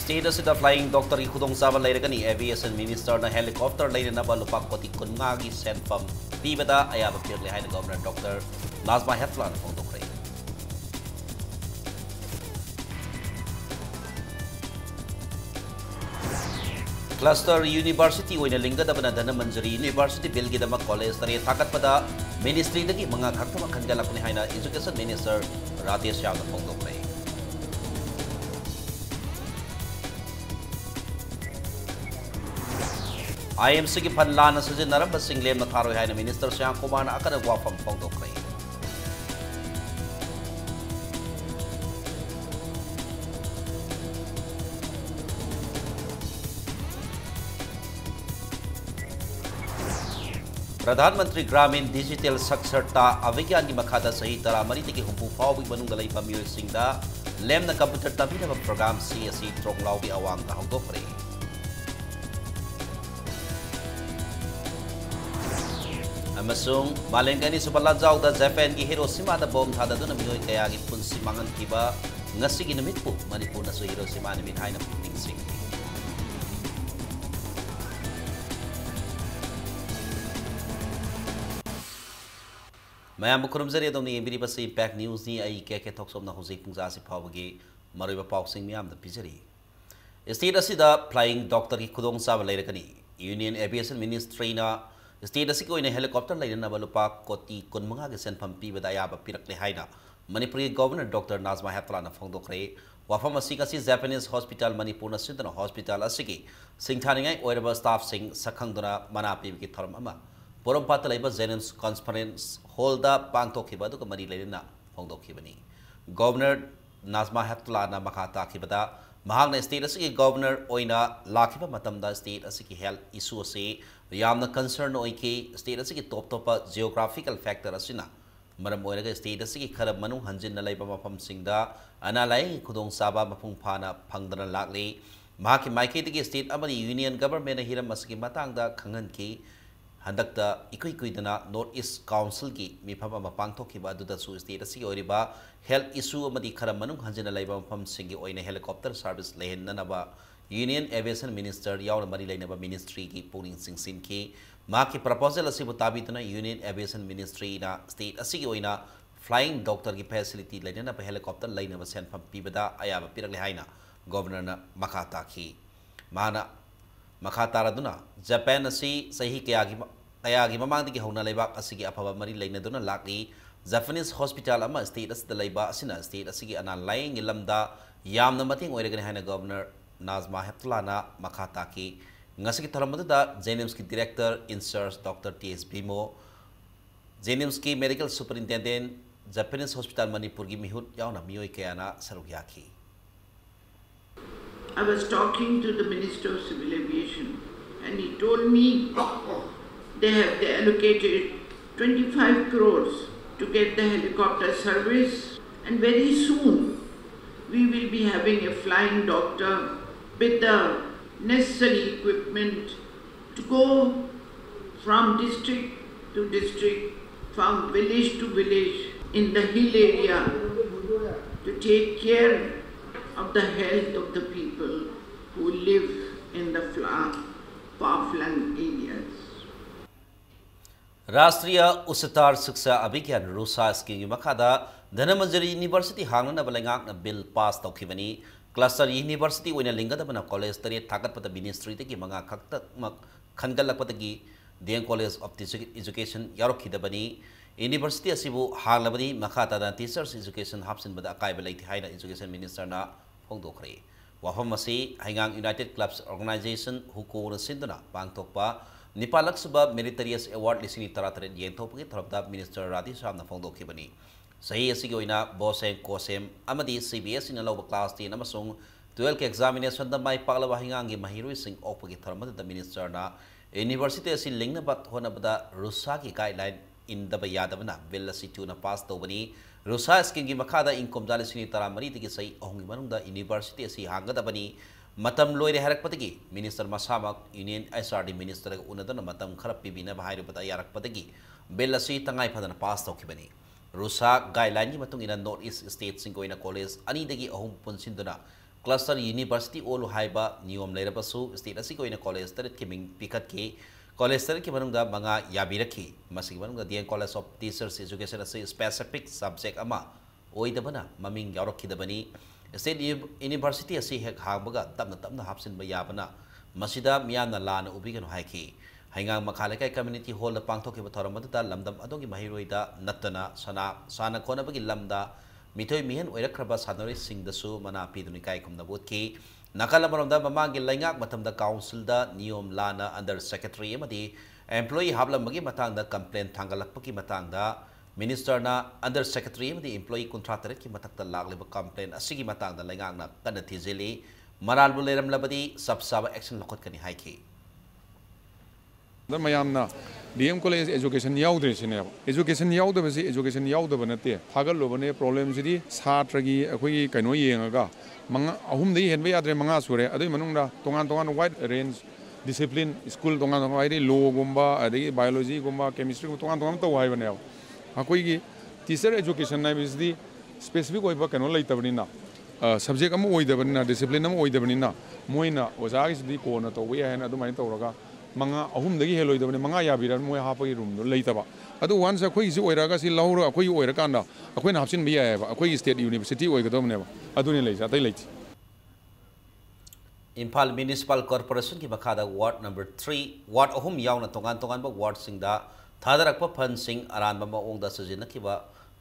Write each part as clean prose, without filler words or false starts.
State asida flying doctor ki khudong saban lairagani aviation minister na helicopter lainanaba lupa koti kunngagi senfam pibada ayaba pirle haina governor Dr. Nazma Hetla na phongdokre. Cluster University oina linggadabana dana manjari University bill gidama college tare thakatpada ministry dagi mga khaktama khangalakni haina education minister Rajesh Yadav na phongdokre. IMC की फनलान सिजनरब सिंगलेम न थारो है minister Shyam Kumar अकन वाफम फोंदोक्रे. प्रधानमंत्री ग्रामीण digital साक्षरता अभियान की मखादा सही तरह मरी की हुंपू फाउबी मनुंग लई बमियो सिंगदा लेमना कंप्यूटर तबिनब प्रोग्राम CSE ट्रोंगलाउ की अवांग दा होदोक्रे. Amasung malengkani subalanjaw da Japan ki Hiroshima da bom thada duna mihoy kaya gi punsi mangan kiba ngasi gi namit po Manipur na so Hiroshima ni min haina puting sing. Mayam kurum zari dom ni biri bas impact news ni ai ke thoksom na hojik pungja si phawgi mariba paw sing miam da pijari. State asida flying doctor ki khudong sa lairagani Union Aviation Ministry na State asik ko ina helicopter lain na balupa koti kun mga gesen pampi badaya ba pirakle haina Manipuri Governor Dr. Nazma Hetla na phongdokre wafam asika si Japanese Hospital Manipur na sindana hospital asiki singthaningai oiraba staff sing sakhangduna manapi ki thoram ama porom patalaiba Jennings Conference Hall da pangtokhiba du mari leina phongdokhibani Governor Nazma Hetla na makhata khibada mahagna state asiki governor oina lakhiba matamda state asiki health issue ase yamna concern oike state asiki top geographical factor asina maram oiraga state asiki kharab manu hanjin na laiba mafam singda analai khudong saba mapung phana phangdana lakle mahaki maike digi state amani union government na hiram asiki matangda khangan ki handakta ikoi kuidana North East Council ki mifam ama pangthokhiba aduda su state asiki oriba health issue amadi kharab manu hanjin na laiba mafam singi oina helicopter service lehenna naba Union Aviation Minister yauna mari lainaba ministry ki puning singsin ki ma ki proposal asibu tabituna Union Aviation Ministry na state asigi oina flying doctor ki facility lainana pa helicopter lainaba sen pham pibada ayaba pirakle haina governor na makhata ki mana makhata raduna Japan asi sahi kayagi mamang digi hona leibak asigi apaba mari lainaduna lakli Japanese hospital ama state as the leiba asina state asigi ana lying ilamda yamna mating oiragani haina governor Nazma Hetla na makhata ki ngasi ki tharamada da Jennings ki director in charge Dr. T.S. Bimo Jennings ki medical superintendent Japanese Hospital Manipur gi mihut yauna miyoy kayana sarugya ki. I was talking to the Minister of Civil Aviation and he told me they allocated 25 crores to get the helicopter service and very soon we will be having a flying doctor with the necessary equipment to go from district to district, from village to village in the hill area to take care of the health of the people who live in the far-flung areas. राष्ट्रीय उच्चतर शिक्षा अभियान RUSA scheme मखादा धनमंजरी university हांगना बलंगाक न bill pass तौखिबनी cluster university ओइना लिंगदबना कॉलेज तरे थागतपद मिनिस्ट्री तकी मंगा खक्तक खनगलपदगी DM कॉलेज ऑफ एजुकेशन यारोखिदबनी यूनिवर्सिटी असिबु हांगलबनी मखादा टीचर्स एजुकेशन हापसिन बदा अकाइब लैथि हाइना एजुकेशन मिनिस्टर ना फोंदोखरे वफम असी हाइगांग यूनाइटेड क्लब्स ऑर्गेनाइजेशन हुकोन सिंदना पांगथोकपा निपालक सुबा मेरिटोरियस अवार्ड लिसिंग तरातरे येंथोपगी थरबदा मिनिस्टर राधी सामना फोंदोखिबनी सही असिगी ओइना बोसेम कोसेम अमदी CBS इन लौब क्लास 10 अमसुंग 12 के एग्जामिनेशन द माइ पागलबा हिंगांगी महिरुइ सिंग ओपगी थरमद द मिनिस्टर ना यूनिवर्सिटी असि लिंगनबत होनबदा रुसा की गाइडलाइन इन दब यादबना बिल असि टूना पास तोबनी रुसा स्कीम की मखादा इनकम जालिसिंग तरामरी तगी सही ओंगी मनुंग द यूनिवर्सिटी असि हांगदबनी मतम लोइरे हरकपदगी मिनिस्टर मसामक यूनियन SRD मिनिस्टर उनदन मतम खर पिबिना बाहाइरबदा यारकपदगी बिल असि तंगाइ फदन पास तौखिबनी रुसा गाइडलाइन की मतुंग इन नॉर्थ ईस्ट स्टेट सिंग कोइना कॉलेज अनी दगी अहुम पुनसिंदुना cluster university all haiba niom leirabasu state asi koina college tarit ki ming pikat ki college tarit ki manungda manga yabiraki masig manungda DN College of Teachers Education asi specific subject ama oidabana maming yaurokidabani state university asi hek hangbaga tamna hapsin ba yabana masida miyana lana ubigano haiki haingang makhalekai community hall da pangthok ki bathoramada lamdam adogi mahiroida natana sana khona bagi lamda mitoi mihen oirakraba sanori singdasu mana piduni kai kumna botki nakala maramda mamangi laingak matamda council da niyom lana under secretary amadi employee hablamagi matangda complaint thangalakpaki matangda minister na under secretary amadi employee contractor ki matakta lagliba complaint asigi matangda laingak na kana thizeli maral buleram labadi sabsaba action lokot kani haiki mayamna DM College education yaudre sine education yaudabasi education yaudaba nate thagal lobane problem sidi satragi akoi kaino yengaga manga ahum dei henbe yadre manga sure adoi manungda tongan wide range discipline school tongan wide law gumba adai biology gumba chemistry tongan to wai bane akoi gi teacher education na bisdi specific oiba kaino leitabnina subject am oidabnina discipline am oidabnina moina ozagi sidi kona to we hen adumai tawraga manga ahum dagi heloi dabane manga yabira moy hapagi room do leitaba adu once akoi si oiraga si lauro akoi oira kanda akoi na hapsin biya ba akoi state university oigadobne ba aduni leisa tai leiti Impal Municipal Corporation ki makhada ward number 3 ward ahum yauna tongan ba ward singda thadarakpa fan sing aranba maongda sujinakiba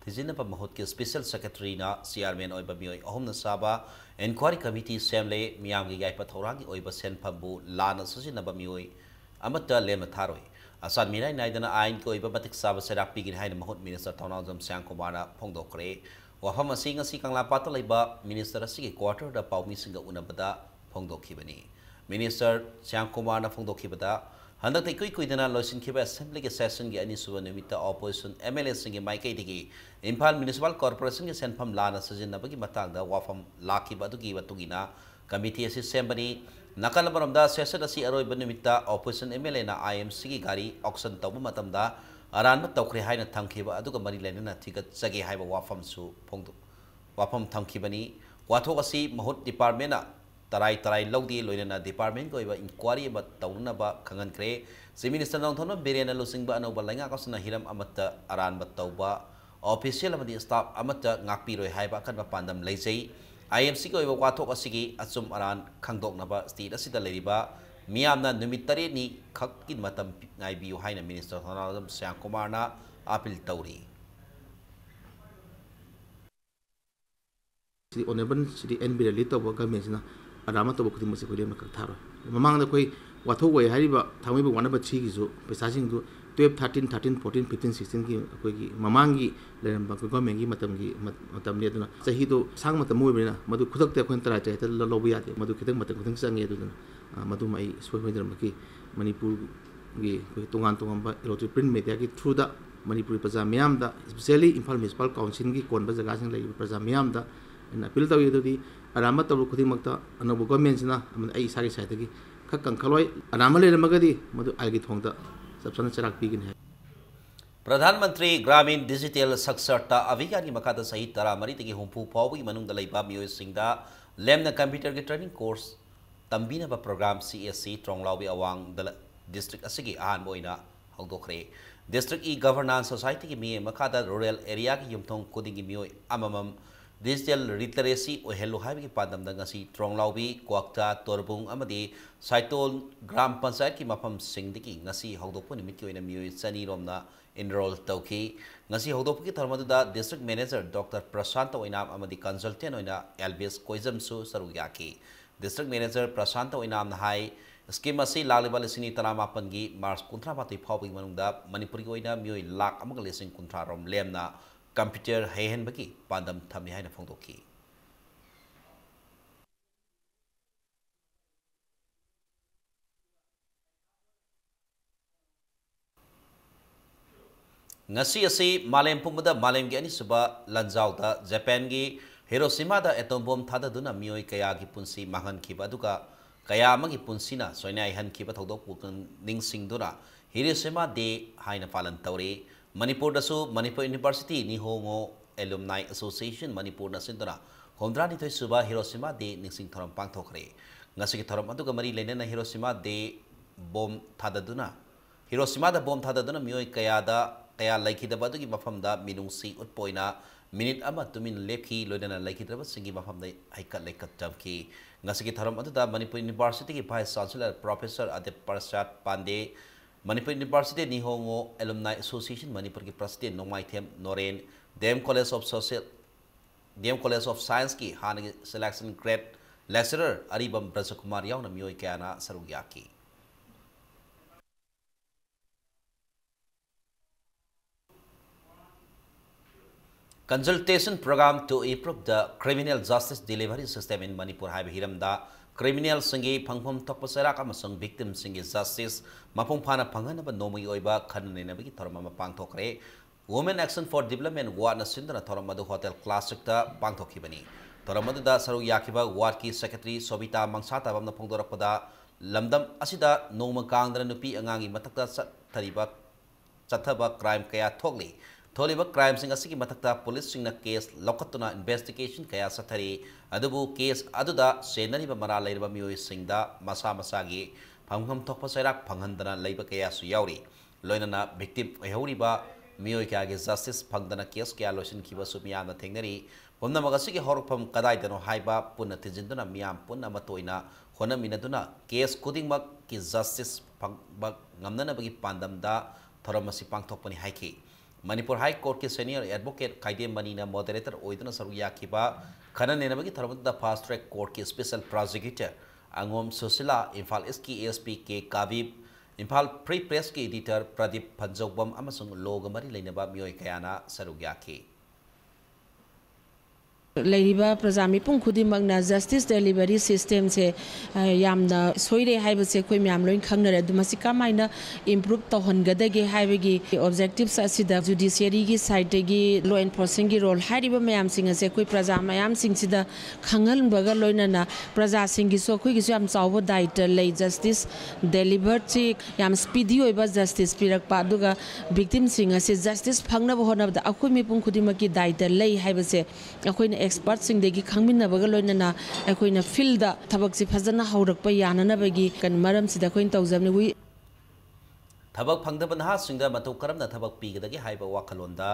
thijinapa mahut ki special secretary na chairman oiba mioi ahum na saba inquiry committee semle miyamgi gaipa thoragi oiba senpambu lana sujinaba mioi amata lema tharoi asan mirai naidana ain ko iba batik saba serak pigin haina mahut minister Thaunawjam Shyamkumara phongdokre wafam asi ngasi kangla pata laiba minister asigi quarter da paumi singa unabada phongdokhibani minister Shyamkumara phongdokhibada handak tai kuidana loisin khiba assembly ke session gi ani suba nimita opposition MLA singi maikai digi Impal Municipal Corporation ke senpham lana sajinabagi matangda wafam lakhiba adugi batugina committee asi sembani nakal maramda session asi aroi banimita opposition MLA na IMC ki gari auction tabu matamda aran tawkhre haina thamkhiba aduga mari lenana thigat jage haiba wafam su phongdu wafam thamkhibani wathok asi mahut department na tarai logdi loinana department ko iba inquiry ba tawnna ba khangan kre si minister nongthon berena losingba anoba lainga kasna hiram amata aran ba tawba official amadi staff amata ngakpi roi haiba kan ba pandam leijai IMC ko iba wathok asigi achum aran khangdoknaba state asida leriba miyamna numit tare ni khakkin matam ngai biu haina minister Thaunawjam Shyamkumar na appeal tauri si honorable si NB release to government na arama to bukti musi khoi makak tharo mamang da koi wathok wai hariba thamai ba wana ba chi gi jo pesa sing du 12 13 14 15 16 ki koi gi mamang gi leram ba government gi matam ne duna sahi do sang matam moi bina madu khudak te khon tara chai ta lo bu ya te madu khitang matam sange du madu mai soi mai dram ki manipur gi koi tongan ba electronic print media ki through da manipur praja miyam da especially Imphal Municipal Council gi kon ba jaga sing lai praja miyam da na appeal tawi do di arama tabu khuding makta anabu government sina ai sari side gi khakang khaloi arama le ramagadi madu algi thongda सबसे चराक पीगिन है प्रधानमंत्री ग्रामीण digital साक्षरता अभियान की मखादा सही तरा मरी तकी हुंफु फाउबगी मनुंग लैबा मियोय सिंगदा लेमना कंप्यूटर के ट्रेनिंग कोर्स तंबीनबा प्रोग्राम CSC ट्रोंगलाउबी अवांग डिस्ट्रिक्ट असिगी आहान बोइना हौदोखरे डिस्ट्रिक्ट ई गवर्नेंस सोसाइटी की मिये मखादा रूरल एरिया की युमथोंग कुदिंगी मियोय अममम डिजिटल लिटरेसी ओहेलो हाइबी पादम दंगसी ट्रोंगलाउबी क्वाक्टा तोरबुंग अमदी साइटोल ग्राम पंचायत की मफम सिंगदगी ngasi हौदोपो निमित की ओइना मियोय चनी रोमना enroll tauki ngasi haudopu ki tharmaduda district manager Dr. Prashant Oinam amadi consultant oina LBS Koizam su saruyaki district manager Prashant Oinam na hai scheme asi laglibal sini taramapan gi March 19 phawbi manungda Manipuri oina mioi lak amaga lesing 19 rom lemna computer hehen baki pandam thamni haina phongdoki ngasi asi malem pumada malem gi ani suba lanjau da Japan gi Hiroshima da atom bomb thada duna mioi kaya gi punsi mahan khiba duka kaya amagi punsina soinai han khiba thodok pukun ningsing dura Hiroshima Day haina palan tawre Manipur da su Manipur University ni hongo alumni association Manipur na sindura Homdra suba Hiroshima de Ningsing Thoram Pangtokre. Ngasiki Thoram Aduga Mari Lenena Hiroshima de Bom Tadaduna. Hiroshima da Bom Tadaduna Mioy Kayada Kaya Laiki the Badugi Mafamda Minungsi Utpoina Minute Ama Tumin Leki Lodena Laiki the Singi Mafamda Haikat Leka Jamki. Ngasiki Thoram Aduda Manipur University Vice Chancellor Professor Adep Parashat Pandey. Manipur University Nihongo Alumni Association Manipur ki President Nongmai Them Noren DM College of Science ki Hanagi Selection Grade Lecturer Aribam Brajakumar Yauna Mioy Kana Sarugyaki. Consultation program to improve the criminal justice delivery system in Manipur Haiba Hiramda criminal singi Pangpom Tokpasara Kamasung victim singi justice Mapung Pana Panganaba Nomi Oiba Kananabiki Torama Pangtokre Women Action for Development Wana Sindra Toramadu Hotel Classic the Pangtokibani Toramadu da Saru Yakiba Waki Secretary Sobita Mangsata Bamna Pongdorapada Lamdam Asida Noma Kandra Nupi Angangi Mataka Tariba Chataba crime kaya Togli Toliba crime sing asiki matakta police sing na case lokatuna investigation kaya sathari adubu case aduda senani ba mara leiba mioi singda masa masagi phamgham thokpa sairak phanghandana leiba kaya su yauri loinana victim ehuriba mioi kaya ge justice phangdana case kaya loisin khiba su miyam na thengnari pomna magasiki horpham kadai dano haiba punna tijinduna miyam punna matoina hona minaduna case kudingmak ki justice phangba ngamnana bagi pandamda thoramasi pangthokpani haiki Manipur High Court ke senior advocate Kaide Manina moderator Oidana Saruya Kiba Kana Nenabaki Tharamada Fast Track Court ke special prosecutor Angom Susila Imphal SK ASP ke Kavib Imphal Free Press ke editor Pradeep Panjobam amasung Logamari Lainaba Mioy Kayana Saruya ke Leriba Prajami Pung Kudimagna Justice Delivery System se Yamna Soire Hibase Quim Yamloin Kangner Dumasika Mina improve Tohongadagi Hivegi objectives Asida Judiciary Sitegi law enforcing role Hariba Mayam Sing as Equi Prajamayam Sing Sida Kangal Baga Loinana Praja Singi so quick Yam Sawa Diet Lay Justice Delivered Yam Speedy Oba Justice Pirak Paduga victim singers Justice Pangna Hon of the Akumi Pung Kudimaki Diet Lay Hibase Aquin experts sing degi khangmin nabaga loinana akoina field da thabak si phajana haurak pa yana nabagi kan maram sida koin tawjamni wi Thabak phangdaba naha singda matu karamna thabak pigadagi haiba wakhalonda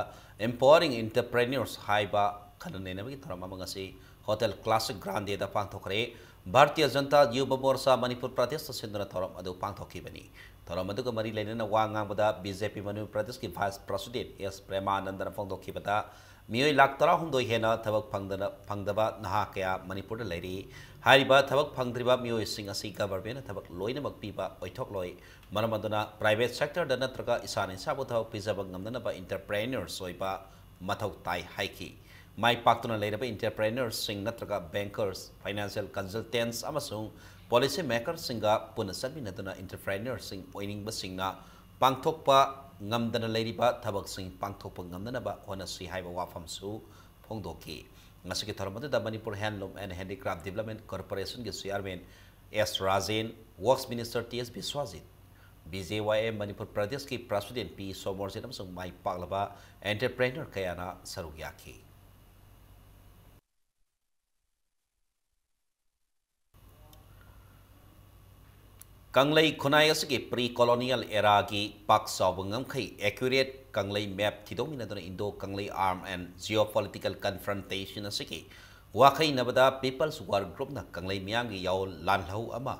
empowering entrepreneurs haiba khanane nabagi tharama mangasi Hotel Classic Grande da pangthokre Bharatiya Janata Yuva Morcha Manipur Pradesh Sindra Thoram adu pangthokibani Thoram adu mari lainana wangang bada BJP Manipur Pradesh ki Vice President S Premanandana pangthokibata Mioi Laktara Humdo Hena Tabak Pangdaba Nahakaya Manipur Lady Hariba Tabak Pangdriba Mioi Sing Asi government Tabak Loina Makpiba Oitok Loi Maramaduna private sector Danatraka Isan in Sabota Pizabang Namdanaba entrepreneurs Soiba Matau Tai Haiki My Paktuna later by entrepreneurs sing Natraka bankers financial consultants Amasung policy makers singa Punasabi Natuna entrepreneurs sing oining basinga Pangtokpa Ngamdana Ladiba Tabak Sing Pangtopa Ngamdanaba Honasi Haiba Wafam Su Pongdoki Ngasiki Taramadu da Manipur Handloom and Handicraft Development Corporation ge Chairman S Rajen Works Minister TS Biswajit BJYM Manipur Pradesh ki President P Somorjit amsung Mai Paklaba entrepreneur Kayana Sarugyaki Kanglei Khunai asigi pre-colonial era ki pak sawangam khai accurate Kanglei map thidomina dona Indo Kanglei armed and geopolitical confrontation asigi wakai nabada people's work group na Kanglei miyam gi yaw lanhau ama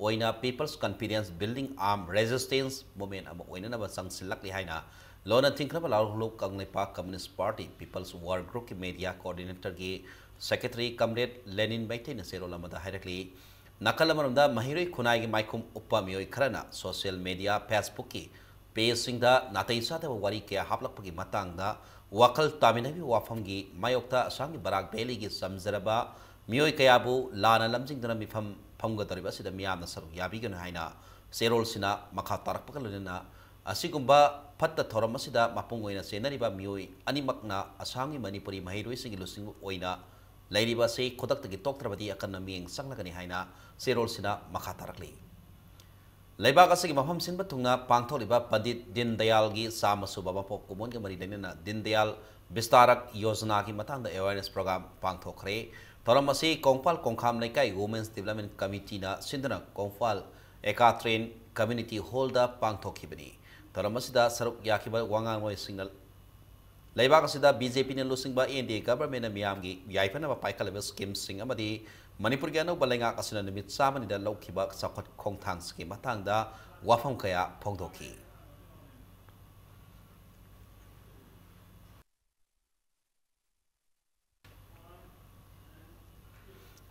oina people's confidence building armed resistance movement ama oina naba sangsilak li haina lona thinkraba lalu Kanglei Park Communist Party people's work group ki media coordinator ki secretary comrade Lenin Baitai na sero lamada directly Nakalamarunda Mahiroi Khunai Maikum Upamioi Krana social media Facebook ki page singda Nataisa the wari kaya haplakpagi matangda wakal taminabi wafamgi mayokta asangi barak beli gi samzaraba mioi kayabu lana lamjing dana mifam phamga tariba sida miyamna saru yabigana haina serol sina makha tarakpakalena asigumba patta thoram asida mapungoina senariba mioi animakna asangi manipuri mahiroi singi lusingu oina Lairiba se kodak tagi toktrabadi akan naming sanglagani haina serol sina makatarakli. Laiba kasigi mafam sinba tungna pangtholiba Pandit Din Dayal gi sama suba bapok kumon ga mari na Din Dayal Bistarak Yojana ki matang awareness program pangthokre thoram asi Kongpal Kongkham Lekai Women's Development Committee na sindana Kongpal Ekatrin Community Hall da pangthokhibani thoram asida saruk yakiba wangang moi signal Laibak asida BJP ne lusingba NDA government na miyamgi yaipana ba paikal level scheme sing amadi Manipur gi anu balenga asina nimit samani da lokhiba sakhat khongthang scheme matang da wafam kaya phongdokhi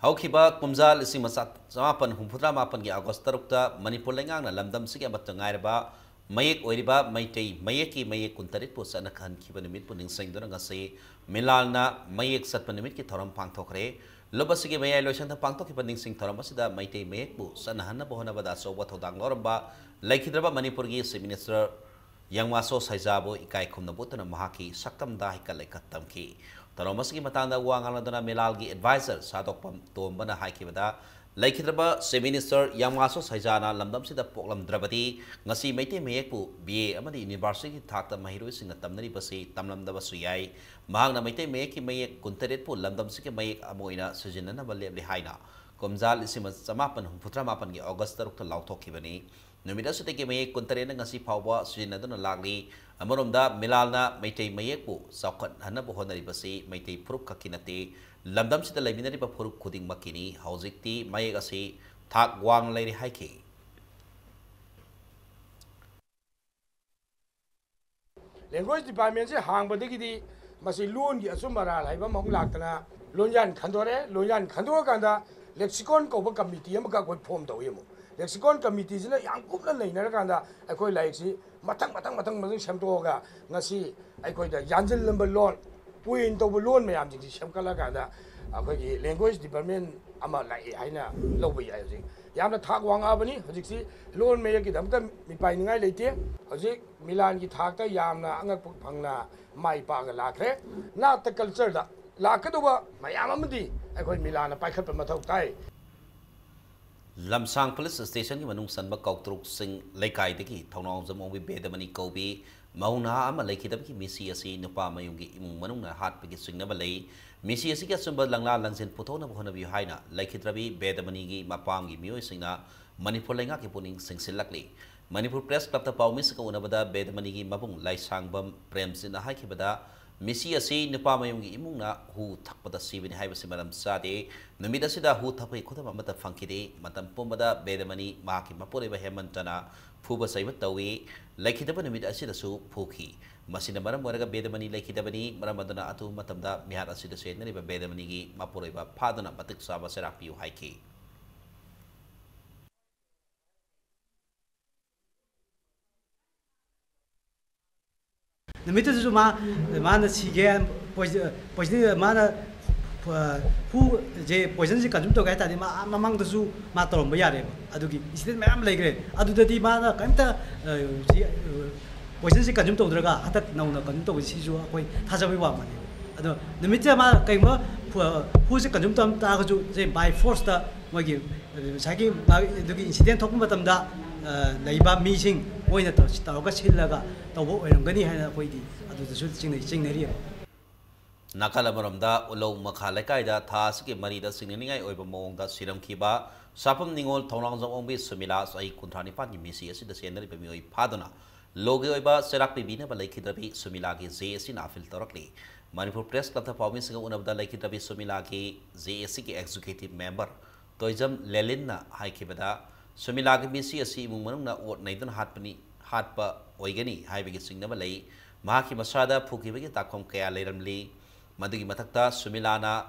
Haukiba kumjal isi masat samapan humputra mapan gi August tarukta Manipur lengang na lamdam sige matangai ba mayek oiriba maitei mayeki mayek kuntarit pu sana khan khiba nimit pu ningseng dona ngase milal na mayek sat panimit ki thoram pangthokre lobasige mayai loisan ta pangthok ki ningseng thoram asida maitei mayek pu sana hanna bohona bada so ba thodang lorba laikhidraba Manipur gi Chief Minister Yangmaso Saijabo ikai khumna butana mahaki saktam da hikal ekatam ki Taromas ki matanda wangal na Milal gi advisor Sadokpam Tombana haikibada Laikhidraba Chief Minister Yangmaso Saijana lamdam sida poklam drabati ngasi maite meyekpu BA amadi University thakta mahiroi singna tamnari basi tamlamdaba suyai mahangna maite meyeki meyek kuntaret pu lamdam sike meyek amoina sujinana balebli haina komjal isima samapan humputra mapan gi August tarukta lauthokibani numida suteke meyek kuntarena ngasi phawba sujinaduna lagli Amoromda Milalna Maitei Mayekpu Saukat Hana Bohonari Basi Maitei Puruk Kakinate Lamdam Sita Laminari Puruk Kuding Makini Hauzikti Mayegasi Thak Wang Lady Haiki Language Department Hang Badiki Masi Loon Asumara Laiba Monglatana Lonyan Kandore Lonyan Kandorganda Lexicon Cover Committee Amaka Pom Doyemo Lexicon Committee is a young Kupla Naraganda I call like matang Shamtoga Nasi I call the Yanzel number loan Puin to loan me am Shamkalaganda language department ama like Aina Lobby Yamna Tag Wang Abani Hojiksi loan me Yamka Mipai Late Hozik Milan Gitakta Yamna Angapuk Pangna Mai Paga Lacre not the culture that Lakadova Mayamadi I call Milan a Pike Matai Lamsang Police Station ki manung sanba kautruk sing laikai deki thonong zamong bi bedamani kobi mauna ama laikidam ki misi asi nupa mayungi imung manung na hat pigi singna balai misi asi ka sumba langla langsin puthona bhona bi haina laikidrabi bedamani gi mapam gi mioi singna Manipur lenga ki puning singsilakli Manipur Press Club ta pawmis ka unabada bedamani gi mabung laisangbam premsin na haikibada Misi asi nupa mayungi imung na hu thakpada sibini haibasi maram sade numida sida hu thapai khotama mata phangkide matam pumbada bedamani maki mapureba hemantana phuba saiba tawi laikhidaba numida asida su phukhi masina maram waraga bedamani laikhidabani maram adana atu matamda mihar asida se nariba bedamani gi mapureba phadana matik saba serapiu haiki Namita tu mana sige poison mana hu je poison je kanjum to kai tadi mamang tu ma tolong bayar adugi istit ma'am लेगरे अदुदती mana kamta poison je kanjum to draga hatak nauna kanjum to si ju akoi thajabi wa mane ado namita ma kaima hu je kanjum tam ta ju je by force ta mogi 자기 adugi incident thokum batamda Naiba meeting, when the Tauga Silaga, Tau and Gani had a quidi, at the shooting. Nakala Maramda, Ulo Makalakaida, Task, Marida singing over Mong, that Siram Kiba, Sapam Ningol, Tongs of Ombi, Sumilas, I Kuntani Pani, Missy, the Scenery Pemi Padona, Logoiba, Serapi Bina, Lakidabi, Sumilaki, Zay, Afil Torokli. Manipur Press Club, the province one of the Lakidabi Sumilaki, Zay, executive member, Toism Lelina, Haikibada. Sumilagi misi asi mungmanung na ot naidan hatpa oigani haibagi singnaba lei mahaki masada phukibagi takom kaya leiramli madugi mathakta Sumilana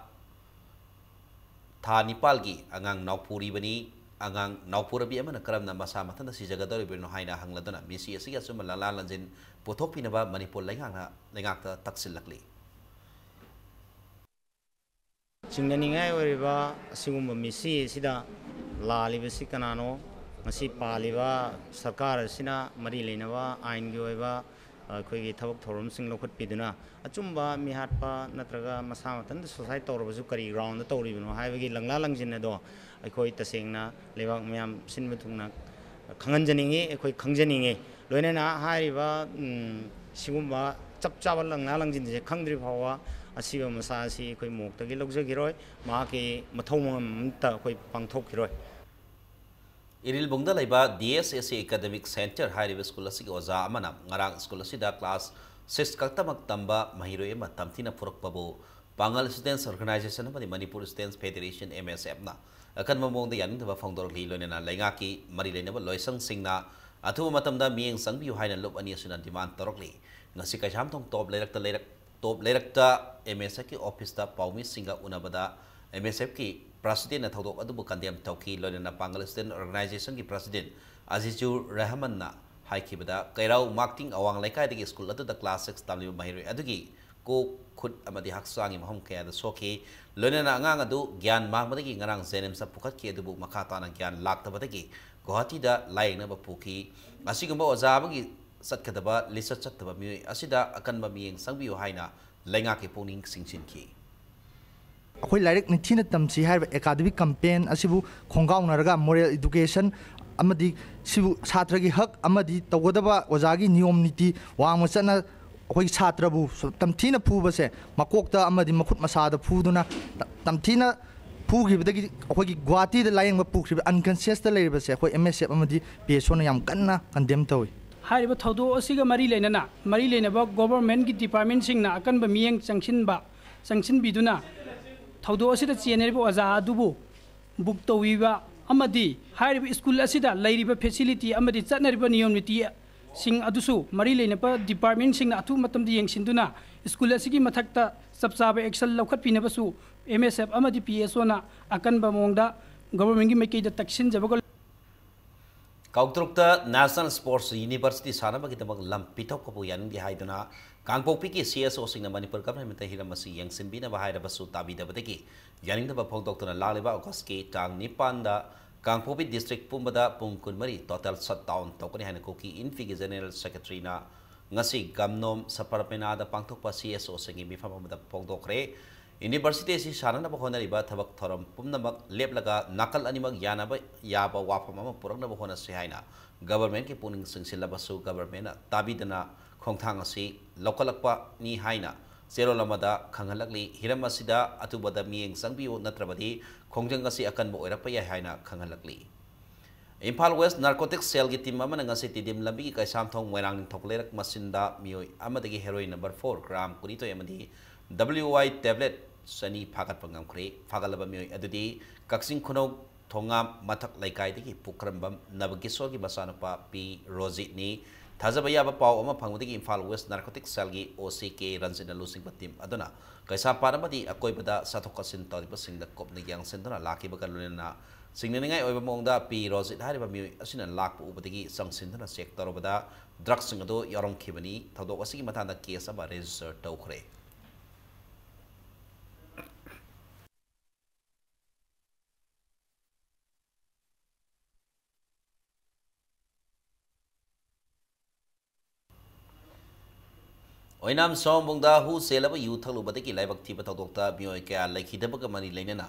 tha nipalgi angang naupuri bani angang naupurabi amana karamna masa mathanda si jagadori bino haina hangladana misi asi ga sumalala lanjin puthokpinaba Manipur lengakta taksilakli Singnaningai oriba sigumba misi sida Laliba Sikanano, Masi Paliva, Sakar Sina, Mari Lenava, Aingoeva, Quigi Tabak Torum Sing Lokut Piduna, Achumba, Mihatpa, Natraga, Masamatan, the society or Zukari round the Tori, Havagi Langlang Jinado, I quite the Singna, Levak Miam Sinmatuna, Kanganingi, a quick Kanganingi, Luena Hariva, Sigumba, चप चाब लंगना लंजिन से खंगद्री फावा असिबा मसा असि कोई मोक्तगी लौजगिरोय माके मथौमंता कोई पांगथोकिरोय इरिलबुंगदा लेबा DSSC academic centre हाइरिब school असि ओजा अमना ngarang स्कूल असिदा क्लास 6 कक्तमक तंबा महिरोय मा तमथिना फुरकबो पांगल स्टूडेंट्स ऑर्गेनाइजेशन अमदि मणिपुर स्टूडेंट्स फेडरेशन MSF ना अकन ममोंग यानिंदबा फोंदोरली लोनेना लेंगाकी मरि लेनबा लोइसंग सिंगना अथुबा मतमदा मियेंग संगबियु हाइना लोप अनि असुना डिमांड तोरकली ngasi kajam tong top lerakta MSF की ऑफिस ता पाउमी सिंगा उनाबदा MSF की प्रेसिडेंट ना थौदोक अदुबु कंडेम तौकी लोनेना पांगल स्टूडेंट ऑर्गेनाइजेशन की प्रेसिडेंट अजीजुर रहमान ना हाइकिबदा कैराउ मार्किंग अवांग लेकाय दगी स्कूल अदुदा क्लास 6 तामलिबा महिरो अदुगी को खुद अमदी हक्सांगी महम कयादा सोके लोनेना अंगांग अदु ज्ञान मांगबदगी ngarang जेनेम सा पुखत की अदुबु मखाताना ज्ञान लाक्तबदगी गुवाहाटी दा लायनबा पुकी असिगुंबा ओजाबगी सत्कदबा लिसत चतबा मिय असिदा अकनबा मियेंग संगबियो हाइना लेंगा के पुनिंग सिंचिनकी अखोई लाइक निथिन तमसी हाइब एकेडमिक कैंपेन असिबु खोंगाउनरगा मोरल एजुकेशन अमदी सिबु छात्र की हक अमदी तगदबा ओजागी नियम नीति वांगमचना अखोई छात्रबु तमथिना फुबसे मकोकता अमदी मखुत मसादा फुदुना तमथिना फुगिबदगी अखोई गुवाहाटी दा लायंग पुखरिब अनकॉन्शियस दा लेरिबसे अखोई MSF अमदी PSO ना याम कन्ना कंडेम तोय हारिबा थौदो असिगा मरी लेनबा गवर्नमेंट की डिपार्टमेंट सिंगना अकनबा मियेंग संगसिन बिदुना थौदो असिदा चेनेरिबा ओजा अदुबु बुक तौविबा अमदी हारिबा स्कूल असिदा लेरिबा फैसिलिटी अमदी चटनरिबा नियम नीति सिंग अदुसु मरी लेनबा डिपार्टमेंट सिंगना अथु मतमदि येंसिनदुना स्कूल असिगी मथक्ता सबसाबा एक्शन लौखतपिनबसु MSF अमदी PSO ना अकनबा मोंगदा गवर्नमेंट की मैकेदा तक्सिन जबगल काउतरुक्ता नेशनल स्पोर्ट्स यूनिवर्सिटी सानबगीदमक लम पिथोकबु यानिंग हाइदुना कांगपोपी की CSO सिंगना मणिपुर गवर्नमेंट हिरमसी यंगसिनबिनबा हाइरबसु ताबिदबदगी यानिंगदबा फोंदोक्तुना लालिबा अगस्त की टांग 9 दा कांगपोपी डिस्ट्रिक्ट पुंबदा पुंग कुनमरी टोटल शटडाउन तौकनी हाइना कोकी इनफिगी जनरल सेक्रेटरी ना ngasi gamnom saparpena da pangthokpa CSO singi mifam amada phongdokre university से सानना होनरिबा थबक थरम पुमनमक लेपलगा नाकल अनिमक यानबा याबा वाफम अमा पुरकनबा होनसे हाइना गवर्नमेंट के पुनिंग सिंगसिलबसु गवर्नमेंट ताबिदना खोंथांग असि लौकलकपा नि हाइना सेरोलमदा खंगलकली हिरम असिदा अतुबदा मियेंग संगबियो नत्रबदी खोंजंग असि अकनबो ओइरकपा याय हाइना खंगलकली इम्फाल वेस्ट नार्कोटिक्स सेल की टीम अमना ngasi tidim lambi की कैसाम थोंग मोइरांग थोकलेरक मसिंदा मियोय अमदगी हेरोइन नंबर 4 ग्राम कुरितो यमदी WY tablet sani fagat pangamkre fagalaba mioi adudi kaksin khono thonga mathak laikai degi pukrambam nabgisor gi basanapa P Rosit ni thajaba yaba paw ama phangudigi Imphal West Narcotics Cell gi OCK Ranjina Lusing patim aduna kaisa paramadi akoibada sathokasin tawriba singda kopna yang sendona laki bagaluna singningai oiba mongda P Rosit hariba mioi asina lakpu ubadigi sangsindona sector obada drugs singado yarong khibani thodok asigi mathanda case aba register tawkhre Oinam सोमबुंगदा हु सेलबा यूथलुबदगी लाइबक थिबा थौदोक्ता बियोय क्या लैखिदबगा money लेनना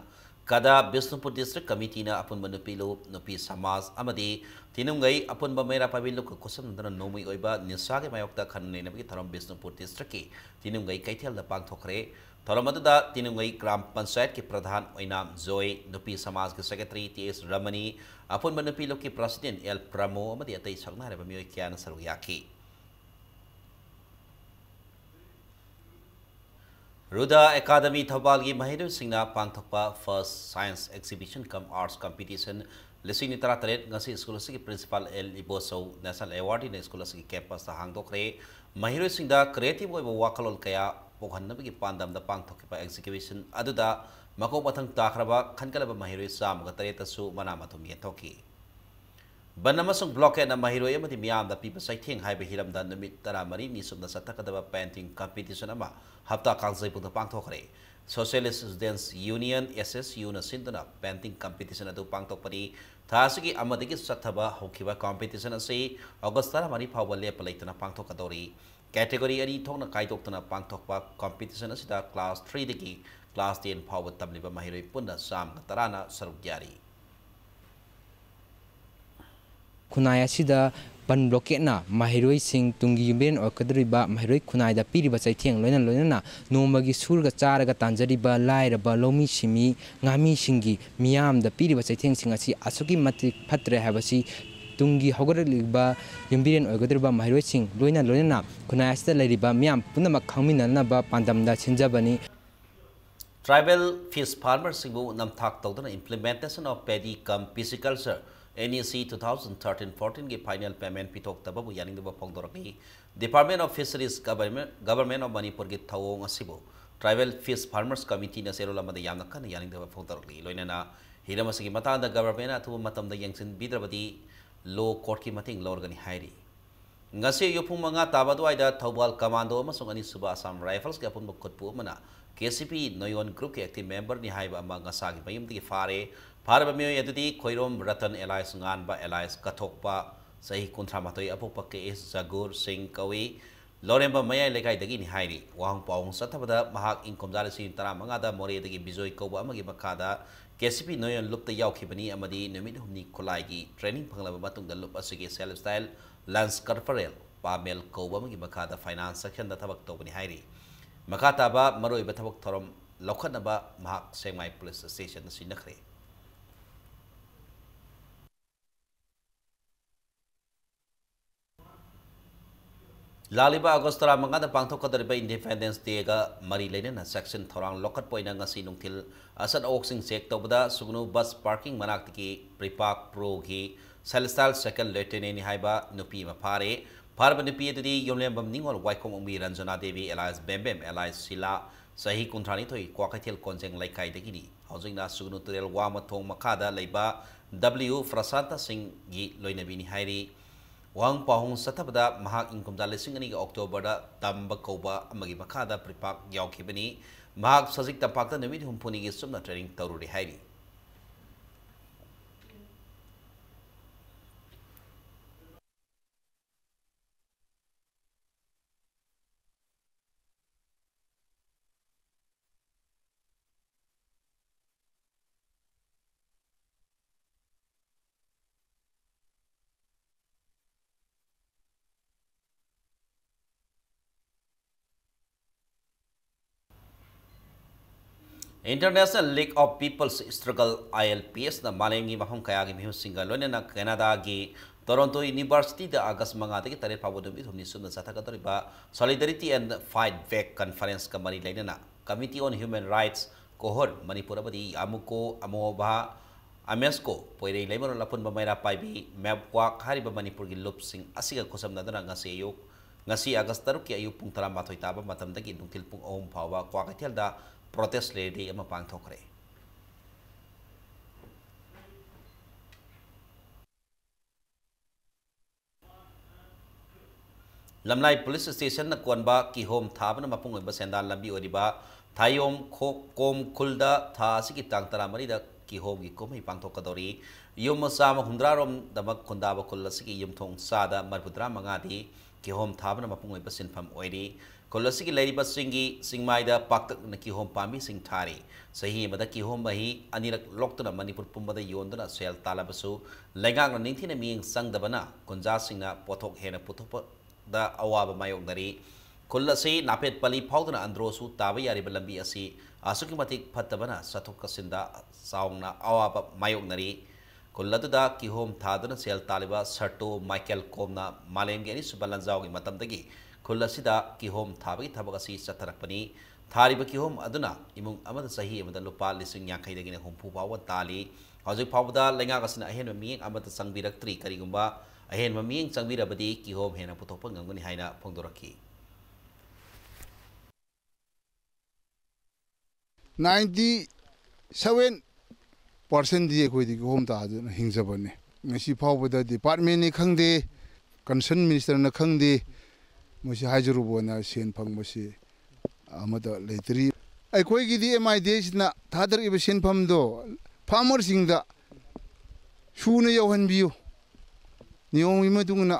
कदा Bishnupur district कमिटीना अपुनबा नुपीलो नुपी समाज अमदी तिनुंगई अपुनबा मेरा पाबिलो कुसमदना नोमई ओइबा निसागे मायोक्ता खननेनबगी थरम बिष्णुपुर डिस्ट्रिक्ट की तिनुंगई कैथेलदा पांगथोखरे थरमदुदा तिनुंगई ग्राम पंचायत के प्रधान ओइनाम जोय नुपी समाज के सेक्रेटरी TS रमनी अपुनबा नुपीलो की प्रेसिडेंट L प्रमो अमदी अतै सकना रेबा मियोय क्या नसरु याकी रुदा एकेडमी थौबाल की महिला सिंगना पांगथोकपा first science exhibition cum arts competition लिसिंग 13 ngasi स्कूल की principal L Iboso national award ने स्कूल की कैंपस हांगदोखरे महिला सिंगदा क्रिएटिव ओइबा वाखलोल कया पोखनबगी पांदमदा पांगथोकपा एग्जीबिशन अदुदा मको मथंग ताखरबा खनकलबा महिला सामगा तरेतसु मनामथुम येथोकी बनमसुंग ब्लॉकेट महिरोय अमदि मियामदा पीबा साइथेंग हाइबा हिरमदा नुमित 13 नि सुमदा सतकदबा पेंटिंग कंपटीशन अमा हप्ता कांगजैपुंदा पांगथोखरे सोशलिस्ट स्टूडेंट्स यूनियन SSU ना सिंदना पेंटिंग कंपटीशन अदु पांगथोकपदि थासगी अमदगी सथबा होखिबा कंपटीशन असे अगस्त 13 फावबा लेप लैतना पांगथोकदोरी कैटेगरी अरी थोंना काइदोक्तना पांगथोकपा कंपटीशन असिदा क्लास 3 दगी क्लास 10 फावबा तबलिबा महिरोय पुन्ना सामगा 13 ना सरुक यारी खुनाय असिदा ban blockade na mahiroi sing tungi yumbien okadriba mahiroi khunai da piriba chaitheng loina nomagi surga charaga tanjariba lairaba lomi simi ngami singi miyam da piriba chaitheng sing asi asuki matik phatre habasi tungi hogorliba yumbien okadriba mahiroi sing loina khunai asta lairiba miyam punama khangminana ba pandamda chinjabani. Tribal fish farmers singbu namthak tawdana implementation of paddy cum pisciculture NEC 2013-14 के final payment पिथोक तबबु यानिंगदब फोंगदोरकी department of fisheries government of Manipur की थवोंग असिबु tribal fish farmers committee न सेरोला मद यामना कन यानिंगदब फोंगदोरकी लोइनाना हिरमसगी मतांद गवर्नमेंट अथु मतमद यंगसिन बिद्रबदी लो कोर्ट की मतिंग लोरगनी हाइरी ngase yopung manga tabadu aida thobal commando amasung ani suba assam rifles ke apun khutpu mana KCP Noyon group ke active member ni haiba ama ngasa gi bayum di fare farba me yadudi khoirom ratan alliance ngan ba alliance kathokpa sahi kunthra matoi apokpa ke es jagur singh kawi loremba maya lekai dagi ni hairi wang paung sathabada mahak income jale sin tara manga da more dagi bijoy koba amagi makada KCP Noyon loop ta yaukibani amadi numit humni khulai gi training phanglaba matung da loop asigi self style Lance Corporal Pamel Koba magi makada finance section da thabak tobani hairi makata ba maroi ba thabak thorom lokhan ba mahak Sengmai police station sinakre Laliba Agostara mangada pangthokadariba Independence Day ga mari leina section thorang lokat poina ngasi nungthil asan oxing check tobada sugnu bus parking manak ki prepark pro gi Celestial second lieutenant ni haiba nupi mapare parba nupi tadi yomlembam ningol waikom umbi Ranjana Devi Elias Bembem Elias Sila sahi kuntrani thoi kwakaithel konjeng laikai dagini haujingna sugnu turel wama thong makada leiba W Prasanta Singh gi loinabi ni hairi wang pahung satabada mahak income dalesing ani October da tamba koba amagi makada pripak yaukibani mahak sajik tapakta numit humpuni gi sumna training taruri hairi International League of People's Struggle ILPS na malengi mahum kaya gi mihu singa lone na Canada gi Toronto University da August manga de tare pabodum bi thumni sunna satha ka toriba Solidarity and Fight Back Conference ka mari laina na Committee on Human Rights cohort Manipur abadi amuko amoba amesco poire leimor lapun ba maira paibi map kwa khariba Manipur gi lup sing asiga kosam na dana ngase yok ngasi August taruk ki ayu pung tara mathoi taba matam dagi nungtil pung om phawa kwa ka thel da protest lady ama pangthokre Lamlai police station na konba ki home thabna mapung ba sendal lambi oriba thayom kom khulda tha siki tang tara mari da ki home gi komai pangthokadori yum sama hundrarom damak khunda ba khul siki yum thong sada marpudra mangadi ki home thabna mapung ba sinpham oiri Kolosiki lady singi singmaida paktak na kihom pami sing thari sahi mada kihom bahi anirak loktuna Manipur pumbada yondana sel talabasu lengang na ningthina ming sang dabana kunja singna pothok hena puthop da awaba mayok dari kolasi napet pali phawdana androsu taba yari balambi asi asuki matik phatabana sathok kasinda saungna awaba mayok dari kolladu da kihom thadana sel taliba sarto Michael Komna malemgi ani subalanjaw gi matamdagi Kulasida kihom thabagi thabagasi satarakpani thariba kihom aduna imung amada sahi amada lupa lising yakai dagina humpu pawa tali hojik pawda lenga kasina ahen maming amada sangbirak tri karigumba ahen maming sangbirabadi kihom hena putopa nganguni haina phongdoraki 97% di koi di kihom ta aduna hingjabane ngasi pawda department ni khangde concern minister na khangde मुझे हाजिर बोना सेन फंग मुझे आमदा लेतरी आई कोई की दी MI देश ना थादर इब सेन फम दो फार्मर सिंग दा शूने यौहन बियो नियों इमे दुंगना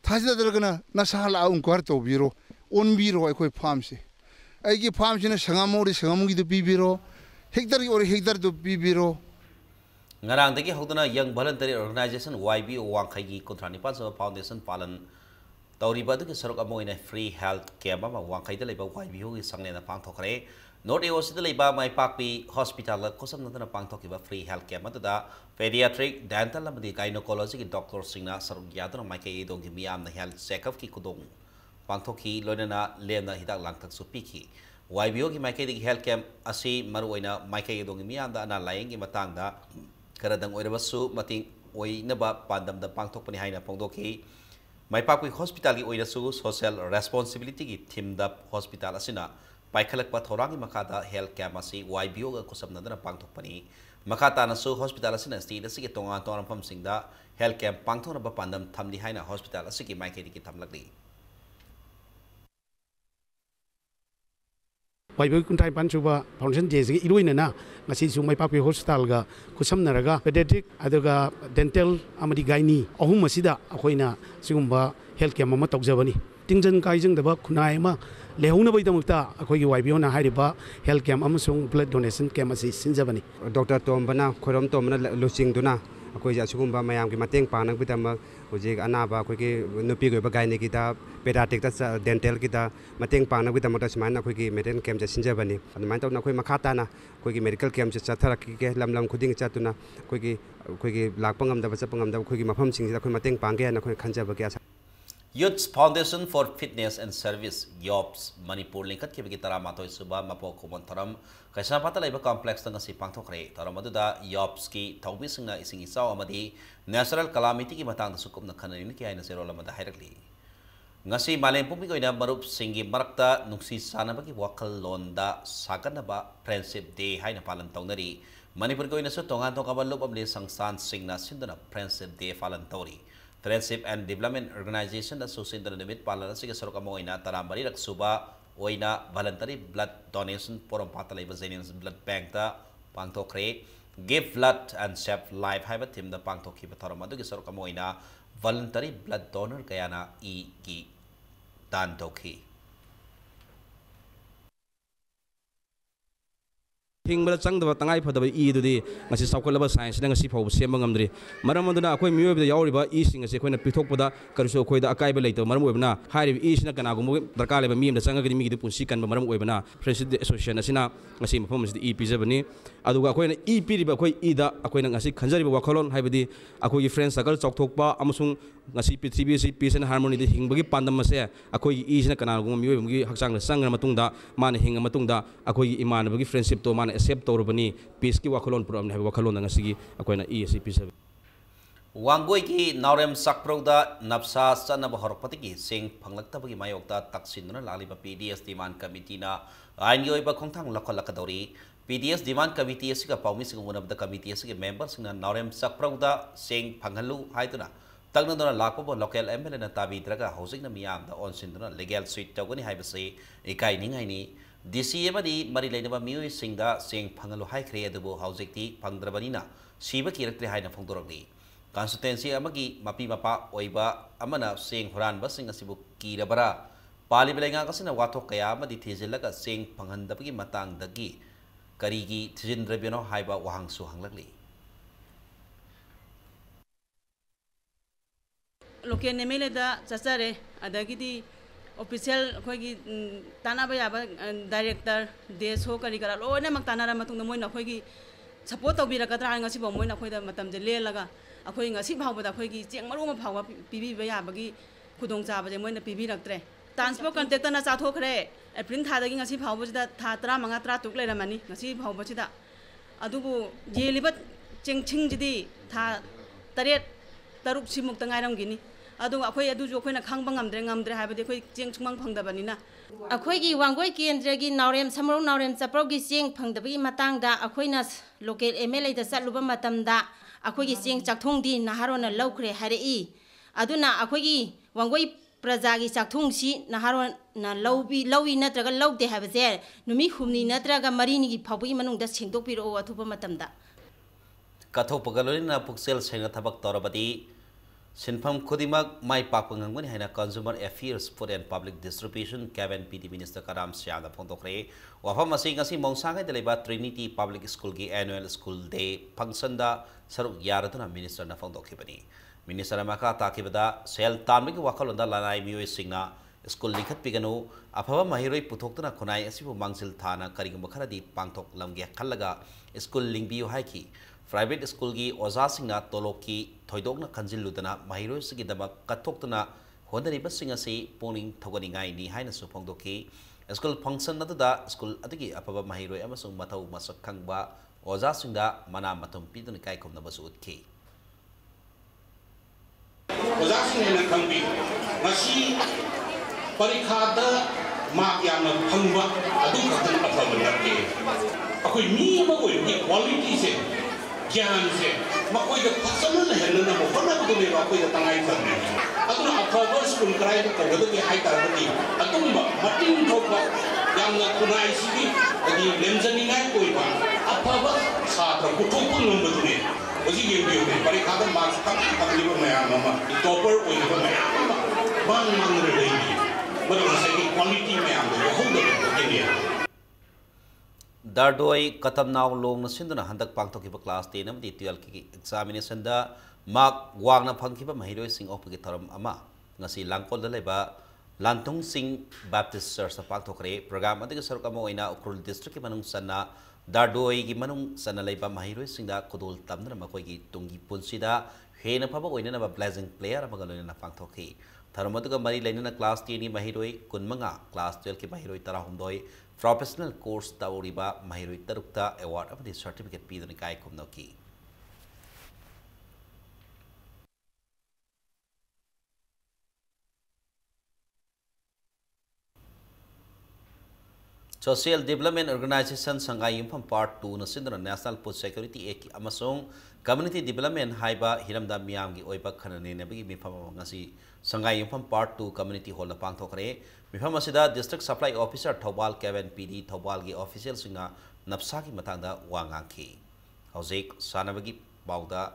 थाजिदा दरगना नसाला उनकर तो बिरो ओन बिरो आई कोई फार्म से आई की फार्म से ना संगामोरी संगामुगी तो बिबिरो हेक्टर की और हेक्टर तो बिबिरो ngarangdagi hoduna Young Voluntary Organization YBO Wangkhaigi Kontranipan Sama Foundation Palan Tauriba du saruk amoina free health camp ama Wangkhaida leba YBO gi sangnena pangthokre North East da leba mai pakpi hospital kosam natana pangthokiba free health camp atuda pediatric dental amadi gynecology gi doctor singna saruk yaduna mai kai dong gi miam na health check up ki kudong pangthokhi loinana lena hidak langtak supiki YBO gi mai kai di health camp asi maruina mai kai dong gi miam da na laing gi matang da karadang oirabasu mating oinaba pandam da pangthokpani haina pongdoki mai pakui hospital gi oirasu social responsibility gi teamed up hospital asina paikhalak pa thorangi makada health camp asi YBO ga kusabna dana pangthokpani makata nasu hospital asina state asigi tonga tonga pham singda health camp pangthona ba pandam thamli haina hospital asigi mai kai ki thamlakli YBO kuntai panchuba foundation jesi iruinana ngasi sumai papi hospital ga kusamnaraga pediatric aduga dental amadi gynae ahum masida akoina sigumba health care mama tawjabani tingjan kaijing daba kunai ma lehuna bai damukta akoi YBO na hairiba health camp amasung blood donation camp asi sinjabani Dr. Tombana khorom tomna losing duna akoi ja sigumba mayam ki mateng panang bitama hojik anaba akoi ki nupi go ba gynae kita pediatric ta dental kita mateng panang bitama ta smana akoi ki medical camp ja sinjabani admai tawna akoi makhata na akoi ki medical camp ja chathara ki ke lam khuding chatuna akoi ki lakpangam da chapangam da akoi ki mafam sing akoi mateng pangge na akoi khanjaba ki Youth Foundation for Fitness and Service YOPS Manipur lingkat ki bagi taramatoi suba mapo kumon taram kaisa pata laiba complex tanga si pangthokre taramadu da YOPS ki thaubi singna ising isaw amadi natural calamity ki matang da sukup na khanin ki aina zero lamada hairakli ngasi malem pumi goina marup singi marakta nuksi sana bagi wakal londa sagana ba friendship day haina palan tawnari Manipur goina so tonga tonga balop amle sangsan singna sindana friendship day palan tawri Friendship and Development Organization Association Namit Palana Siga Sorokamo Oina Tarambari Raksuba Oina Voluntary Blood Donation Forum Patalay Bazanians Blood Bank Ta Pangto Kre Give Blood and Save Life Haiba Team the Pangto Kipatorama Dugi Sorokamo Oina Voluntary Blood Donor Gayana E Gi Dan Doki Hingbala changdaba tangai phadaba e dudi ngasi saukalaba science na ngasi phau semba ngamdri maram aduna akoi miyob da yauriba e sing ase koina pithokpada karso koida akaiba leito maram oibna hairi e sina kana gumu darkar leba miyam da changagani mi gi punsi kan maram oibna president association asina ngasi mafam sid e pijabani aduga koina e piriba koi e da akoina ngasi khanjariba wakhalon haibadi akoi gi friend circle chokthokpa amusung ngasi prithvi si peace and harmony de hingbagi pandam ase akoi e sina kana gumu miyob gi hakchang na sangra matungda man hinga matungda akoi imanabagi friendship to man accept tawrabani peace ki wakhalon program ne wakhalon ngasi akoina e si pisa Wangoi ki Naurem Sakproda Napsa Sana Bahorpati ki Sing Panglaktabagi Mayokta Taksinuna Laliba PDS Demand Committee na Aingoi ba Kongtang Lakolakadori PDS Demand Committee Sika Paumi Sing one of the committee Sika members na Naurem Sakproda Sing Pangalu Haituna Tagnadona Lakpo local MLA na Tabi Draga housing na Miam the Onsinduna legal suite Tawani Haibase Ikai Ningaini DCA Madi Marilena Mui Singda Sing Pangalu High Creatable Housing Tea Pangdrabanina Shiba Kirakri Haina Fongdorogli Constituency amagi mapi mapa oiba amana sing huran basing asibu kirabara pali belenga kasina wato kaya amadi thijilaga sing panghandapagi matang dagi karigi thijindrabino haiba wahangsu hanglagli local nemele da chachare adagidi official khoigi tanaba yaba director deso kari kara loina maktanara matungna moina khoigi support tawbirakadra ngasi bo moina khoida matam je lelaga akoi ngasi phawbada khoigi cheng maru ma phawba pibi ba yabagi khudong chaba je moina pibi raktre transport contractor na chathokre april thadagi ngasi phawbajida tha 35 36 leiramani ngasi phawbajida adubu yeliba chengching jidi tha 8 taruk simuk tangairam gini adu akoi adu jo khoina khangba ngamdre habade khoi cheng chungmang phangdabani na अखोई वांगोई केंद्र की नाउरेम समरो नाउरेम चप्रो की Cheng फंगदबी मतांगदा अखोइना local MLA दा चलुबा मतमदा अखोई की Cheng चाकथोंगदी नहारोना लौखरे हारेई अदुना अखोई की वांगोई प्रजा की चाकथोंगसी नहारोना लौवी नत्रगा लौदे हाबजे नुमी हुमनी नत्रगा मरीनी की फाबुई मनुंगदा सेंगदोकपिरो अथुबा मतमदा कथोपगलोनिना पुक्सेल सेंगा थबक तोरबदी Sinpham Kudimak Mai Papangang Haina Consumer Affairs Food and Public Distribution Cabinet PD Minister Karam Syada Pondokre Wafam Masing Mongsanga Deleba Trinity Public School Gi Annual School Day Pangsanda Saruk Yaratuna Minister na Pondokibani Minister Maka Takibada Sel Tamik Wakalunda Lanai Mui Singna School Likat Pigano Apava Mahiroi Putokna Kunai Asifu Mangsil Thana Karigamakaradi Pangtok Lamgia Kalaga School Lingbiu Haiki Private school gi oza singna toloki thoidokna kanjiludana mahiro sigi dama katokna honari basinga se poning thoganingai ni haina su phongdoki school function nada school adigi apaba mahiro amasung mathau masak khangba oza singda mana matum pidun kai komna basu utki oza singna khangbi masi parikhada mak yamna phangba adu khatan apaba nakke akoi mi ma koi quality se ज्ञान से मकोई the फसलन हेन न मोहना को ने मकोई the तंगाई थने अतुन अफवर school कराई तो कगद के हाई तरबती अतुन मटिंग ठोक याम न कुनाई सिगी अदि लेमजनी नाय कोई बा अफवर छात्र कुठो को नंबर दुने ओजी गेम बियो ने परीक्षा द मार्क्स तक तकली को मैं आम टॉपर ओई को मैं बांग मान रे लेगी मतलब से की क्वालिटी में आम हो द के Dardoi katam naw long na sinduna handak pangthokiba class 10 amdi 12 ki examination da mark wangna phangkiba mahiroi sing of ki tharam ama ngasi langkol da leba Lantung Sing Baptist Church sa pangthokre program adigi saruk amo oina Ukrul district ki manung sanna Dardoi ki manung sanna leba mahiroi sing da kodol tamna makoi ki tungi punsida hena phaba oina na blessing player amaga loina na pangthokhi tharamaduga mari laina na class 10 ni mahiroi kunmanga class 12 ki mahiroi 12 Professional course Tauriba Mahiroi Tarukta Award of the certificate P. Kai Kumnoki. Social Development Organization Sangai Yumpham Part 2 Nasindra National Food Security Act Amasong Community Development Haiba Hiramda Miamgi Oiba Khanani Nabigi Mifam Ngasi Sangai Yumpham Part 2 Community Hall Pangthokre Mifam Asida District Supply Officer Thobal Kevin PD Thobal gi official singa Napsaki Matanga Wangangki Hauzik Sanabagi Bauda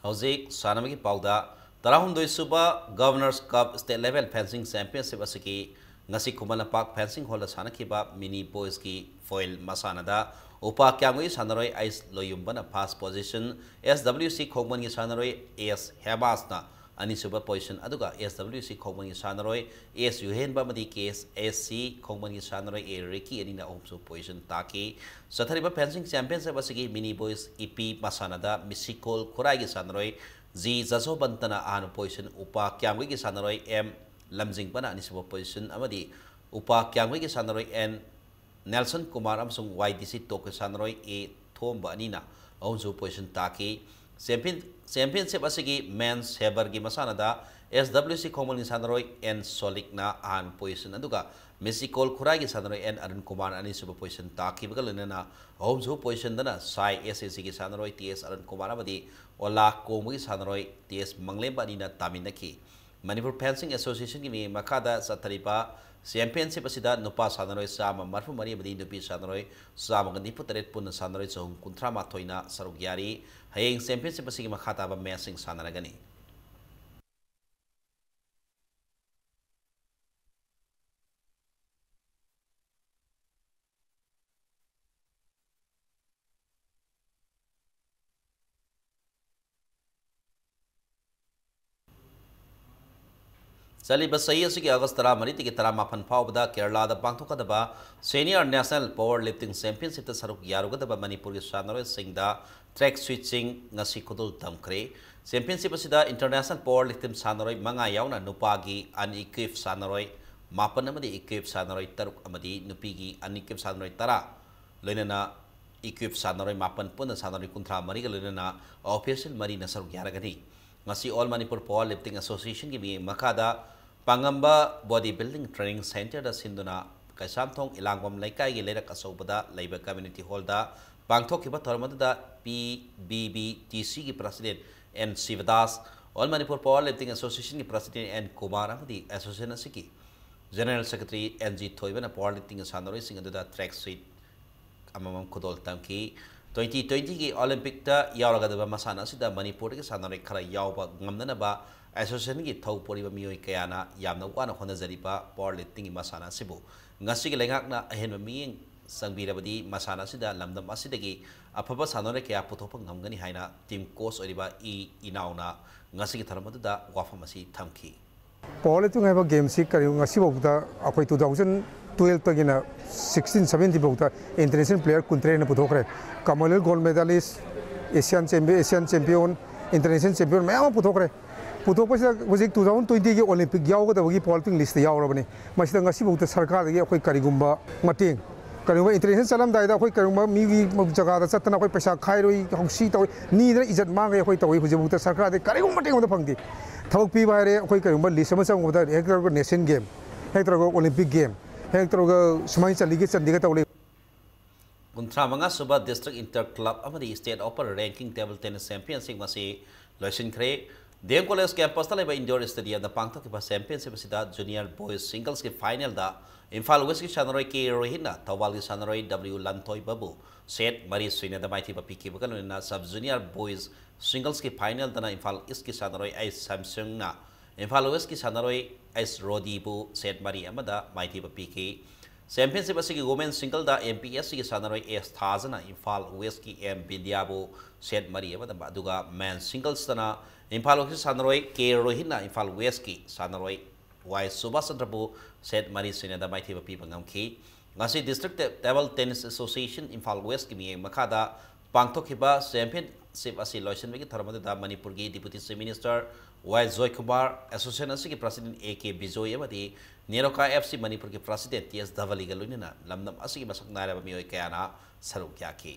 Hauzik Sanabagi Bauda Tarahundoi Suba Governors Cup State Level Fencing Championship asiki ngasi Kumala Park Fencing Hall sanakiba mini boys ki foil masanada upa kyamui sanaroi ice loyumbana first position SWC Khogman ki sanaroi AS Hebasna ani suba position aduga SWC Khogman ki sanaroi AS Yuhen Bamadi case SC Khogman ki sanaroi A Ricky ani na umsu position taki sathariba fencing championship asiki mini boys EP masanada Misikol Khurai ki sanaroi G Zaso Bantana Anu position upa kyamui ki sanaroi M Lamjing Bana Anisibo position Amadi Upa Kyangwi ki sanaroi N Nelson Kumar amsung YDC Tokyo sanaroi A Thomba Anina Onzu position Taki Championship asigi Men's Heber gi masanada SWC Khogman ki sanaroi N Solikna An position aduga Misikol Khurai ki sanaroi N Arun Kumar Anisibo position Taki bagalena Onzu position dana Sai SSC ki sanaroi TS Arun Kumar Amadi Ola Komu ki sanaroi TS Mangleba Anina Taminaki Manipur Fencing Association ki makada sataripa championship asida nupa sanaroi sama marfu mari badi nupi sanaroi sama gandi putaret pun sanaroi chong kuntra mathoina saruk yari hayeng championship asigi makhata ba matching sanaragani Sali basai asigi August 13 ki 18 phawbada Kerala da pangthokadaba Senior National Power Lifting Championship ta saruk yarugadaba Manipur ki sanaroi singda track switching ngasi khudul tamkre championship asida International Power Lifting sanaroi manga yauna nupagi unequipped sanaroi mapan amadi equipped sanaroi taruk amadi nupigi unequipped sanaroi tara loinana equipped sanaroi mapan pun sanaroi kuntra mari ga loinana official mari na saruk yaragani ngasi All Manipur Power Lifting Association ki makada Pangamba Bodybuilding Training Center da sinduna Kaisamthong Ilangwam Laikai gi lerak asobada Labor Community Hall da pangthokiba tharmada da PBBTC ki President N Sivadas all Manipur power lifting association की president N Kumar association की general secretary N G Thoiban power lifting सानरोइसिंग track सीट खुदोल तमकी 2020 की Olympic यावरगदब मसाना Manipur की सानरोइ खरा यावबा ngamnanaba association की थौ पोरिबा मियोय कयाना यामना वाना होनजरिबा पावर लिफ्टिंग की मसाना सिबु ngasi की लेंगाकना अहेन मियें संबीरबदी मसाना सिदा लमदम असिदगी अफबा सानोरे कया पुथोप ngamgani haina टीम कोच ओरिबा इनाउना ngasi की थरमदुदा वाफम असि थमखी पावर लिफ्टिंग है गेम से करी ngasi बहुता अखोई 2012 तगिना 16 17 बहुता इंटरनेशनल प्लेयर कुंत्रे ने पुथोकरे Commonwealth gold medallist Asian champion international champion मैं पुथोकरे पुथोपस हजिक 2020 की ओलंपिक यावगदबगी पावर लिफ्टिंग लिस्ट यावरबनी मसिदा ngasi बहुता सरकार दगी अखोई करिगुंबा मतेंग करूँगा इंटरनेशनल चलम दायदा कोई करूँगा मीगी जगह चतना कोई पैसा खाई हौसी तौ नीदना इज्जत मांगे कोई तौ हूँ सरकार करीगुम मटेंग फंगी थबक पीब है कोई करूँगा लिस्ट में चंगद हेक तरह नेशनल गेम हेक तरह ओलंपिक गेम हेक तरह सुमाई चलीगे चंदीगे तौले 35 सुबह district inter club state open ranking table tennis championship लोइसिनख्रे DM college campus indoor stadium पांथोब चैंपियनशिप जूनियर बॉयज सिंगल्स की फाइनल इम्फाल वेस्ट की सानरोई के रोहिना थौबाल की सानरोई W लंथोई बाबू सेट मरी सुइना माइथीबा पीखीबा सब जूनियर बॉयज सिंगल्स की फाइनल इम्फाल ईस्ट की सानरोई एस सैमसंग इम्फाल वेस्ट की सानरोई एस रोडीबू सेट मरी माइथीबा पीखी चैंपियनशिप की वुमेन सिंगल MPS की सानरोई एस थाजना इम्फाल वेस्ट की M विद्याबू सेट मरी मैन सिंगल्स इम्फाल वेस्ट की सानरोई के रोहिना इम्फाल वेस्ट की सानरोई Y सुभाष चंद्रबू सेट मरी सुइना माइथीबा पीबा ngamkhi ngasi district table tennis association Imphal west की मियें मखादा पांथोखिबा चैंपियनशिप असि लोइसनबेगी थरमदा मणिपुर की deputy chief minister Y Joy Kumar association असि की प्रेसिडेंट AK बिजोय अमदी नेरोका FC मणिपुर की प्रेसिडेंट TS धवली गा लोइनना लमदम असि की मसक नायरबा मियोय कयाना सरुक याखि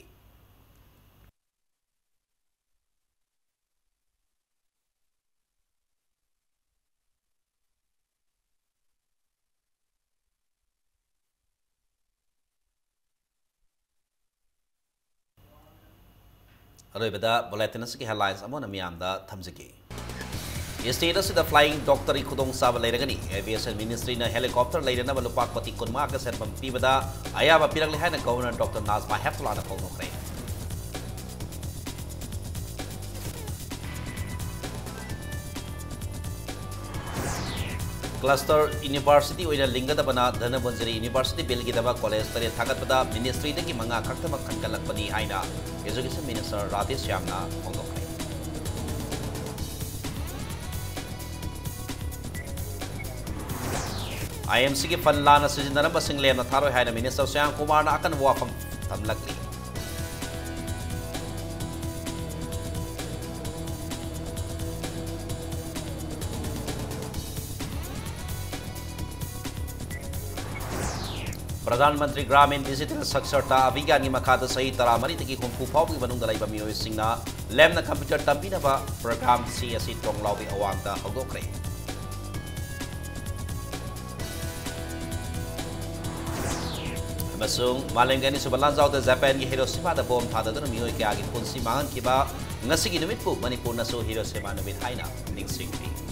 अरोइबदा बुलेटिन की हेडलाइंस अमोन मियामदा थमजगे स्टेट असिदा फ्लाइंग डॉक्टर खुदोंग साब लेरगनी एविएशन मिनिस्ट्री ने हेलीकॉप्टर लेरना लुपाक पति कुनमा का सेरपम पीबदा अयाबा पिरगले है गवर्नर डॉक्टर नाजमा हेफ्तुल्ला ने फोंदोखरे क्लस्टर यूनिवर्सिटी ओइना लिंगदबना धनबंजरी यूनिवर्सिटी बिल की कॉलेज तरे थागतबदा मिनिस्ट्री की मंगा खक्तम खनकलकपनी हाइना एजुकेशन मिनिस्टर राधेश श्यामना फोंदोखरे IMC की फंड लाना सिजिनरब सिंगलेम थारोय हाइना मिनिस्टर श्याम कुमार अकन वाफम थमलकली प्रधानमंत्री ग्रामीण डिजिटल साक्षरता अभियान की मखादा सही तरा मरी की हुंफु फाउगी मनुंग लाइबा मियोयसिंगना लेमना कंप्यूटर तंबिनबा प्रोग्राम सी असि तोंगलाउबी अवांगदा हौदोखरे अमसुंग मालेंगनी सुबलांजाउदा जापान की हिरोशिमा दा bomb थाददन मियोय कयागी पुंसी मांगनखिबा ngasi gi numit pu manipur na so hiroshima numit haina ningsingpi